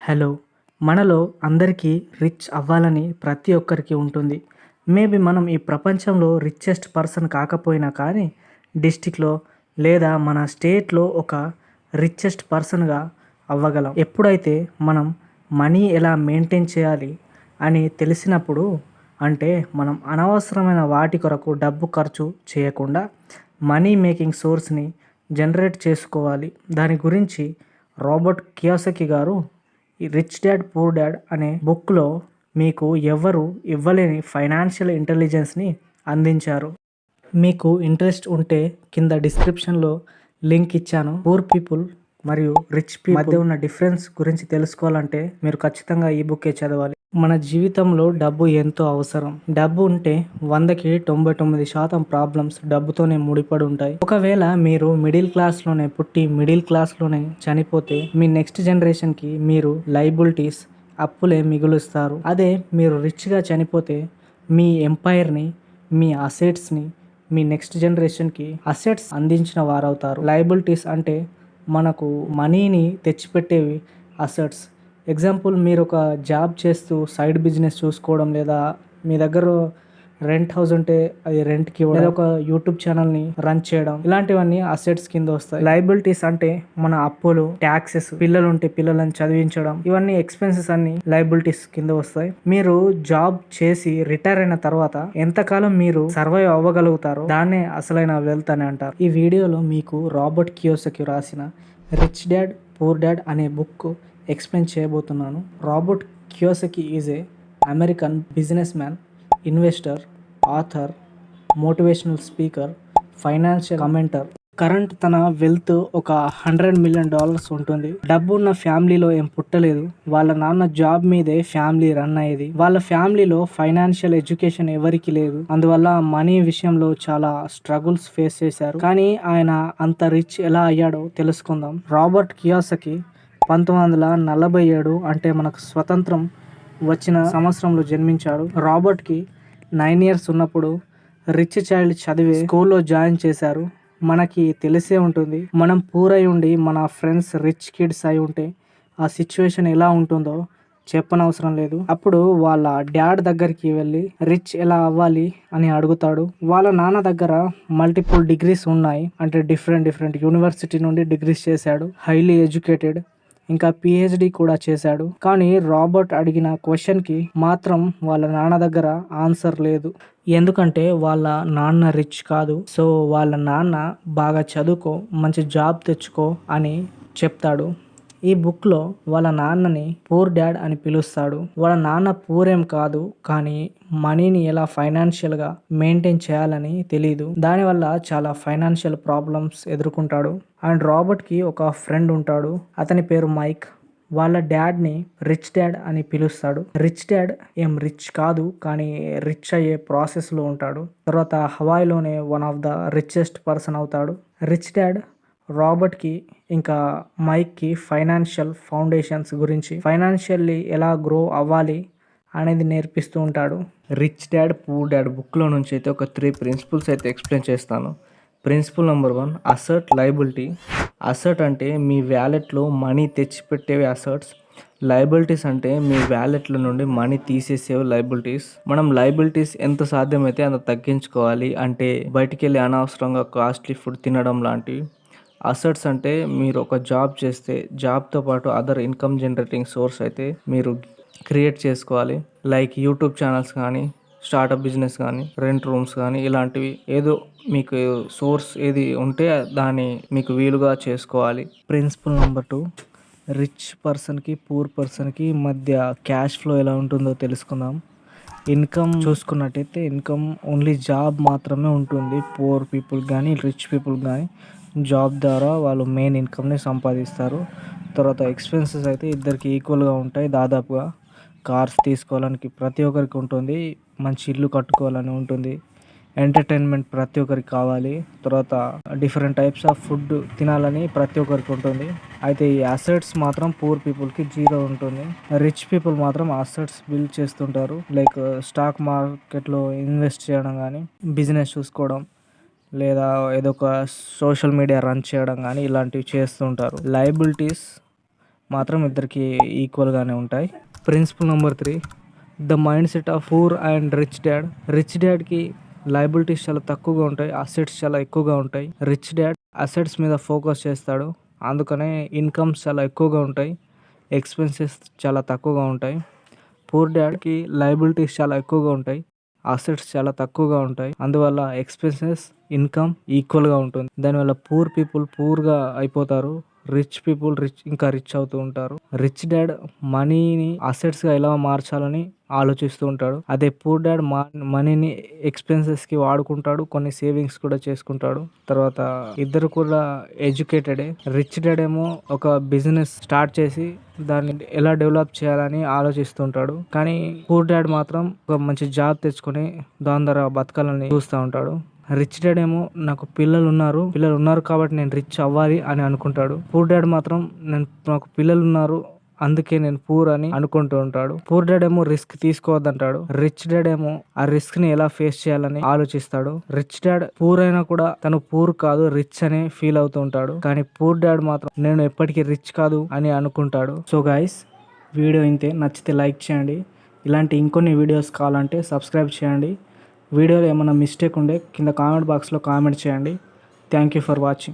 Hello! మనలో అందరికీ rich అవ్వాలని ప్రతి ఒక్కరికి ఉంటుంది. మేబీ మనం ఈ ప్రపంచంలో రిచెస్ట్ పర్సన్ కాకపోయినా కానీ డిస్ట్రిక్ట్‌లో లేదా మన స్టేట్‌లో ఒక రిచెస్ట్ పర్సన్‌గా అవ్వగలం. ఎప్పుడైతే మనం మనీ ఎలా మెయింటైన్ చేయాలి అని తెలిసినప్పుడు, అంటే మనం అనవసరమైన వాటి కొరకు డబ్బు ఖర్చు చేయకుండా మనీ మేకింగ్ సోర్స్‌ని జనరేట్ చేసుకోవాలి. దాని గురించి రాబర్ట్ కియోసకి గారు ఈ 'రిచ్ డాడ్ పూర్ డాడ్' అనే బుక్‌లో మీకు ఎవ్వరు ఇవ్వలేని ఫైనాన్షియల్ ఇంటెలిజెన్స్‌ని అందించారు. మీకు ఇంట్రెస్ట్ ఉంటే కింద డిస్క్రిప్షన్‌లో లింక్ ఇచ్చాను. పూర్ పీపుల్ మరియు రిచ్ పీపుల్ మధ్య ఉన్న డిఫరెన్స్ గురించి తెలుసుకోవాలంటే మీరు ఖచ్చితంగా ఈ బుక్కే చదవాలి. మన జీవితంలో డబ్బు ఎంతో అవసరం. డబ్బు ఉంటే 100కి 99% ప్రాబ్లమ్స్ డబ్బుతోనే ముడిపడి ఉంటాయి. ఒకవేళ మీరు మిడిల్ క్లాస్‌లోనే పుట్టి మిడిల్ క్లాస్‌లోనే చనిపోతే మీ నెక్స్ట్ జనరేషన్‌కి మీరు లయబిలిటీస్, అప్పులే మిగులుస్తారు. అదే మీరు రిచ్‌గా చనిపోతే మీ ఎంపైర్‌ని, మీ అసెట్స్‌ని మీ నెక్స్ట్ జనరేషన్‌కి అసెట్స్ అందించిన వారవుతారు. లయబిలిటీస్ అంటే మనకు మనీని తెచ్చిపెట్టేవి అసెట్స్. ఎగ్జాంపుల్ మీరు ఒక జాబ్ చేస్తూ సైడ్ బిజినెస్ చూసుకోవడం, లేదా మీ దగ్గర రెంట్ హౌస్ ఉంటే అది రెంట్‌కి ఇవ్వడం, లేదా ఒక యూట్యూబ్ ఛానల్‌ని రన్ చేయడం, ఇలాంటివన్నీ అసెట్స్ కింద వస్తాయి. లయబిలిటీస్ అంటే మన అప్పులు, ట్యాక్సెస్, పిల్లలు ఉంటే పిల్లలను చదివించడం, ఇవన్నీ ఎక్స్పెన్సెస్ అన్ని లయబిలిటీస్ కింద వస్తాయి. మీరు జాబ్ చేసి రిటైర్ అయిన తర్వాత ఎంతకాలం మీరు సర్వైవ్ అవ్వగలుగుతారో దాన్నే అసలైన వెల్త్ అని అంటారు. ఈ వీడియోలో మీకు రాబర్ట్ కియోసకి రాసిన 'రిచ్ డాడ్ పూర్ డాడ్' అనే బుక్ ఎక్స్ప్లెయిన్ చేయబోతున్నాను. Robert Kiyosaki is a American business man, investor, author, motivational speaker, financial commenter. Current తన వెల్త్ ఒక $100 మిలియన్ ఉంటుంది. డబ్బు ఉన్న ఫ్యామిలీలో ఏం పుట్టలేదు. వాళ్ళ నాన్న జాబ్ మీదే ఫ్యామిలీ రన్ అయ్యేది. వాళ్ళ ఫ్యామిలీలో ఫైనాన్షియల్ ఎడ్యుకేషన్ ఎవరికి లేదు. అందువల్ల మనీ విషయంలో చాలా స్ట్రగుల్స్ ఫేస్ చేశారు. కానీ ఆయన అంత రిచ్ ఎలా అయ్యాడో తెలుసుకుందాం. రాబర్ట్ కియోసకి 1947 అంటే మనకు స్వతంత్రం వచ్చిన సంవత్సరంలో జన్మించాడు. రాబర్ట్కి 9 ఇయర్స్ ఉన్నప్పుడు రిచ్ చైల్డ్ చదివే స్కూల్లో జాయిన్ చేశారు. మనకి తెలిసే ఉంటుంది, మనం పూర్ అయి ఉండి మన ఫ్రెండ్స్ రిచ్ కిడ్స్ అయి ఉంటే ఆ సిచ్యువేషన్ ఎలా ఉంటుందో చెప్పనవసరం లేదు. అప్పుడు వాళ్ళ డాడ్ దగ్గరికి వెళ్ళి రిచ్ ఎలా అవ్వాలి అని అడుగుతాడు. వాళ్ళ నాన్న దగ్గర మల్టిపుల్ డిగ్రీస్ ఉన్నాయి, అంటే డిఫరెంట్ యూనివర్సిటీ నుండి డిగ్రీస్ చేశాడు. హైలీ ఎడ్యుకేటెడ్, ఇంకా PhD కూడా చేశాడు. కానీ రాబర్ట్ అడిగిన క్వశ్చన్కి మాత్రం వాళ్ళ నాన్న దగ్గర ఆన్సర్ లేదు. ఎందుకంటే వాళ్ళ నాన్న రిచ్ కాదు. సో వాళ్ళ నాన్న బాగా చదువుకో, మంచి జాబ్ తెచ్చుకో అని చెప్తాడు. ఈ బుక్లో వాళ్ళ నాన్నని పూర్ డాడ్ అని పిలుస్తాడు. వాళ్ళ నాన్న పూర్ ఏం కాదు, కానీ మనీని ఎలా ఫైనాన్షియల్గా మెయింటైన్ చేయాలని తెలీదు. దానివల్ల చాలా ఫైనాన్షియల్ ప్రాబ్లమ్స్ ఎదుర్కొంటాడు. అండ్ రాబర్ట్కి ఒక ఫ్రెండ్ ఉంటాడు, అతని పేరు మైక్. వాళ్ళ డాడ్ని రిచ్ డాడ్ అని పిలుస్తాడు. రిచ్ డాడ్ ఏం రిచ్ కాదు, కానీ రిచ్ అయ్యే ప్రాసెస్లో ఉంటాడు. తర్వాత హవాయిలోనే one of the richest person అవుతాడు. రిచ్ డాడ్ రాబర్ట్కి ఇంకా మైక్కి ఫైనాన్షియల్ ఫౌండేషన్స్ గురించి, ఫైనాన్షియల్లీ ఎలా గ్రో అవ్వాలి అనేది నేర్పిస్తూ ఉంటాడు. 'రిచ్ డాడ్ పూర్ డాడ్' బుక్లో నుంచి అయితే ఒక 3 ప్రిన్సిపల్స్ అయితే ఎక్స్ప్లెయిన్ చేస్తాను. Principal number 1, asset liability. Asset అంటే మీ వ్యాలెట్లో మనీ తెచ్చిపెట్టేవి అసెట్స్. లయబిలిటీస్ అంటే మీ వ్యాలెట్ల నుండి మనీ తీసేసేవి లయబిలిటీస్. మనం లయబిలిటీస్ ఎంత సాధ్యమైతే అంత తగ్గించుకోవాలి, అంటే బయటికి వెళ్ళి అనవసరంగా కాస్ట్లీ ఫుడ్ తినడం లాంటివి. అసెట్స్ అంటే మీరు ఒక జాబ్ చేస్తే జాబ్తో పాటు అదర్ ఇన్కమ్ జనరేటింగ్ సోర్స్ అయితే మీరు క్రియేట్ చేసుకోవాలి. లైక్ యూట్యూబ్ ఛానల్స్ కానీ, స్టార్టప్ బిజినెస్ కానీ, రెంట్ రూమ్స్ కానీ, ఇలాంటివి ఏదో మీకు సోర్స్ ఏది ఉంటే దాన్ని మీకు వీలుగా చేసుకోవాలి. ప్రిన్సిపల్ నెంబర్ 2, రిచ్ పర్సన్కి పూర్ పర్సన్కి మధ్య క్యాష్ ఫ్లో ఎలా ఉంటుందో తెలుసుకుందాం. ఇన్కమ్ చూసుకున్నట్టయితే ఇన్కమ్ ఓన్లీ జాబ్ మాత్రమే ఉంటుంది. పూర్ పీపుల్ కానీ రిచ్ పీపుల్ కానీ జాబ్ ద్వారా వాళ్ళు మెయిన్ ఇన్కమ్ని సంపాదిస్తారు. తర్వాత ఎక్స్పెన్సెస్ అయితే ఇద్దరికి ఈక్వల్గా ఉంటాయి. దాదాపుగా కార్స్ తీసుకోవడానికి ప్రతి ఒక్కరికి ఉంటుంది, మంచి ఇల్లు కట్టుకోవాలని ఉంటుంది, ఎంటర్టైన్మెంట్ ప్రతి ఒక్కరికి కావాలి, తర్వాత డిఫరెంట్ టైప్స్ ఆఫ్ ఫుడ్ తినాలని ప్రతి ఒక్కరికి ఉంటుంది. అయితే ఈ అసెట్స్ మాత్రం పూర్ పీపుల్కి 0 ఉంటుంది. రిచ్ పీపుల్ మాత్రం అసెట్స్ బిల్డ్ చేస్తుంటారు. లైక్ స్టాక్ మార్కెట్లో ఇన్వెస్ట్ చేయడం కానీ, బిజినెస్ చూసుకోవడం, లేదా ఏదో ఒక సోషల్ మీడియా రన్ చేయడం కానీ ఇలాంటివి చేస్తుంటారు. లయబిలిటీస్ మాత్రం ఇద్దరికి ఈక్వల్గానే ఉంటాయి. Principal number 3, the mind set of poor and rich dad. Rich డాడ్కి లయబిలిటీస్ చాలా తక్కువగా ఉంటాయి, అసెట్స్ చాలా ఎక్కువగా ఉంటాయి. రిచ్ డాడ్ అసెట్స్ మీద ఫోకస్ చేస్తాడు, అందుకనే ఇన్కమ్స్ చాలా ఎక్కువగా ఉంటాయి, ఎక్స్పెన్సెస్ చాలా తక్కువగా ఉంటాయి. పూర్ డాడ్కి లయబిలిటీస్ చాలా ఎక్కువగా ఉంటాయి, అసెట్స్ చాలా తక్కువగా ఉంటాయి, అందువల్ల ఎక్స్పెన్సెస్ ఇన్కమ్ ఈక్వల్గా ఉంటుంది. దానివల్ల పూర్ పీపుల్ పూర్గా అయిపోతారు, రిచ్ పీపుల్ ఇంకా రిచ్ అవుతూ ఉంటారు. రిచ్ డాడ్ మనీని అసెట్స్గా ఎలా మార్చాలని ఆలోచిస్తూ ఉంటాడు. అదే పూర్ డాడ్ మనీని ఎక్స్పెన్సెస్కి వాడుకుంటాడు, కొన్ని సేవింగ్స్ కూడా చేసుకుంటాడు. తర్వాత ఇద్దరు కూడా ఎడ్యుకేటెడే. రిచ్ డాడ్ ఏమో ఒక బిజినెస్ స్టార్ట్ చేసి దాన్ని ఎలా డెవలప్ చేయాలని ఆలోచిస్తుంటాడు. కానీ పూర్ డాడ్ మాత్రం ఒక మంచి జాబ్ తెచ్చుకొని దాని ద్వారా బతకాలని చూస్తూ ఉంటాడు. రిచ్ డాడ్ ఏమో నాకు పిల్లలు ఉన్నారు కాబట్టి నేను రిచ్ అవ్వాలి అని అనుకుంటాడు. పూర్ డాడ్ మాత్రం నాకు పిల్లలు ఉన్నారు అందుకే నేను పూర్ అని అనుకుంటూ ఉంటాడు. పూర్ డాడ్ ఏమో రిస్క్ తీసుకోవద్దంటాడు, రిచ్ డాడ్ ఏమో ఆ రిస్క్ ని ఎలా ఫేస్ చేయాలని ఆలోచిస్తాడు. రిచ్ డాడ్ పూర్ అయినా కూడా తను పూర్ కాదు రిచ్ అనే ఫీల్ అవుతూ ఉంటాడు. కానీ పూర్ డాడ్ మాత్రం నేను ఎప్పటికీ రిచ్ కాదు అని అనుకుంటాడు. సో గైస్, వీడియో ఇంతే. నచ్చితే లైక్ చేయండి. ఇలాంటి ఇంకొన్ని వీడియోస్ కావాలంటే సబ్స్క్రైబ్ చేయండి. వీడియోలో ఏమైనా మిస్టేక్ ఉంటే కింద కామెంట్ బాక్స్లో కామెంట్ చేయండి. Thank you for watching.